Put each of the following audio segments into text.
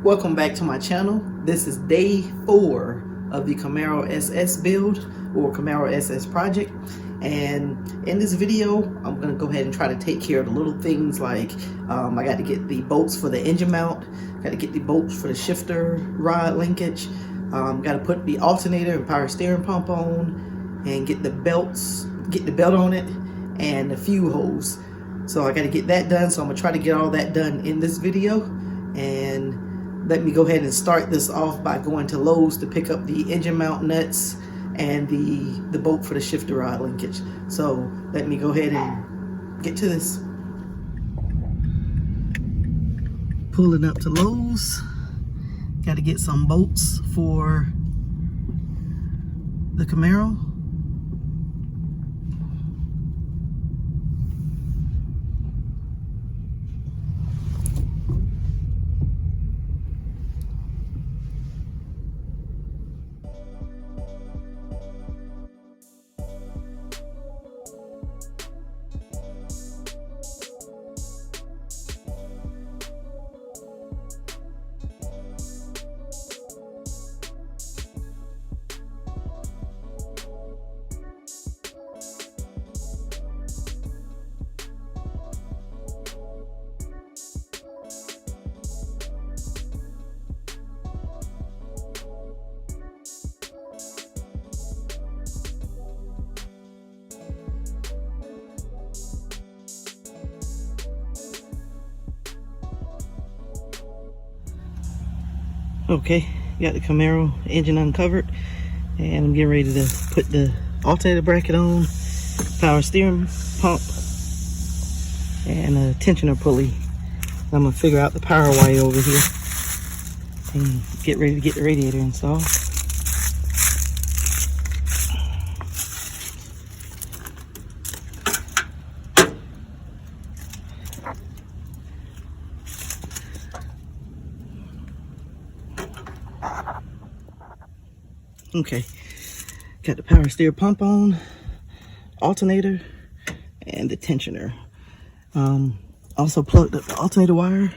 Welcome back to my channel. This is day 4 of the Camaro SS build or Camaro SS project. And in this video, I'm going to go ahead and try to take care of the little things like I got to get the bolts for the engine mount, got to get the bolts for the shifter rod linkage, got to put the alternator and power steering pump on, and get the belt on it, and the fuel hose. So I got to get that done. So I'm going to try to get all that done in this video. And let me go ahead and start this off by going to Lowe's to pick up the engine mount nuts and the bolt for the shifter rod linkage. So let me go ahead and get to this. Pulling up to Lowe's. Got to get some bolts for the Camaro. Okay, got the Camaro engine uncovered, and I'm getting ready to put the alternator bracket on, power steering pump, and a tensioner pulley. I'm gonna figure out the power wire over here and get ready to get the radiator installed. Okay, got the power steer pump on, alternator, and the tensioner. Also plugged up the alternator wire,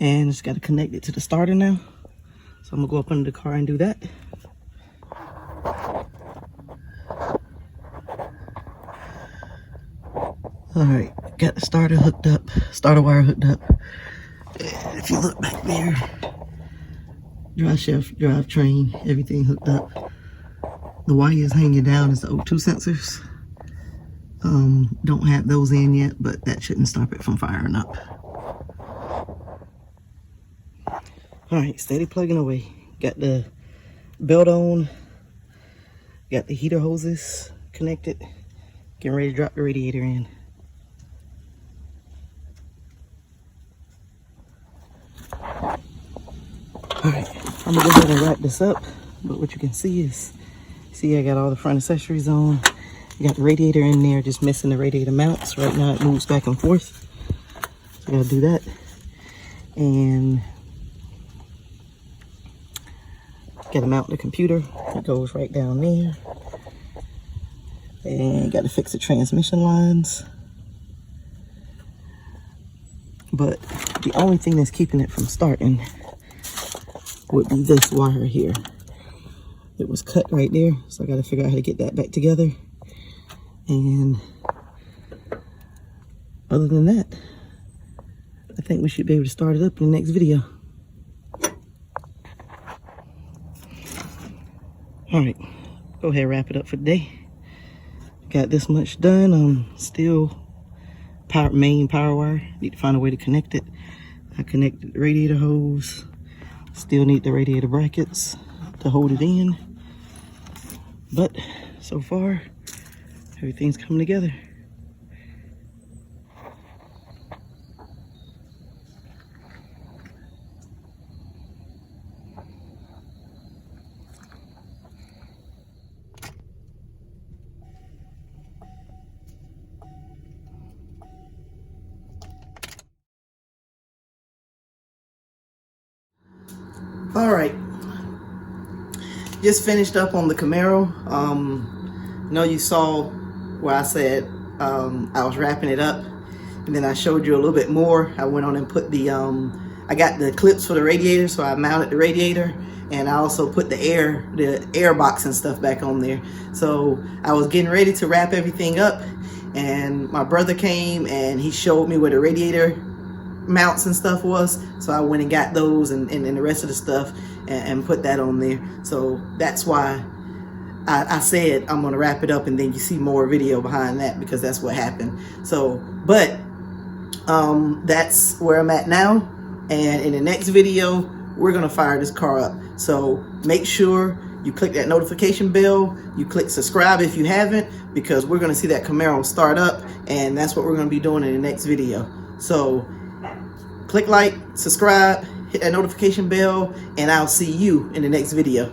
and just got to connect it to the starter now. So I'm gonna go up under the car and do that. All right, got the starter hooked up, starter wire hooked up. And if you look back there, drive shaft, drive train, everything hooked up. The wires hanging down is the O2 sensors. Don't have those in yet, but that shouldn't stop it from firing up. All right, steady plugging away. Got the belt on, got the heater hoses connected, getting ready to drop the radiator in. All right, I'm gonna go ahead and wrap this up, but what you can see is, I got all the front accessories on. I got the radiator in there, just missing the radiator mounts. Right now it moves back and forth, so I gotta do that. And gotta mount the computer, it goes right down there. And gotta fix the transmission lines. But the only thing that's keeping it from starting would be this wire here. It was cut right there, so I got to figure out how to get that back together. And other than that, I think we should be able to start it up in the next video. All right, go ahead and wrap it up for today. Got this much done. Still main power wire. Need to find a way to connect it. I connected the radiator hose. Still need the radiator brackets to hold it in. But so far, everything's coming together. All right, just finished up on the Camaro. I know you saw where I said I was wrapping it up, and then I showed you a little bit more. I went on and put the I got the clips for the radiator, so I mounted the radiator, and I also put the air box and stuff back on there. So I was getting ready to wrap everything up, and my brother came and he showed me where the radiator mounts and stuff was. So I went and got those and the rest of the stuff and put that on there. So that's why I said I'm gonna wrap it up, and then you see more video behind that, because that's what happened. So, but that's where I'm at now, and in the next video we're gonna fire this car up. So make sure you click that notification bell, you click subscribe if you haven't, because we're gonna see that Camaro start up, and that's what we're gonna be doing in the next video. So click like, subscribe, hit that notification bell, and I'll see you in the next video.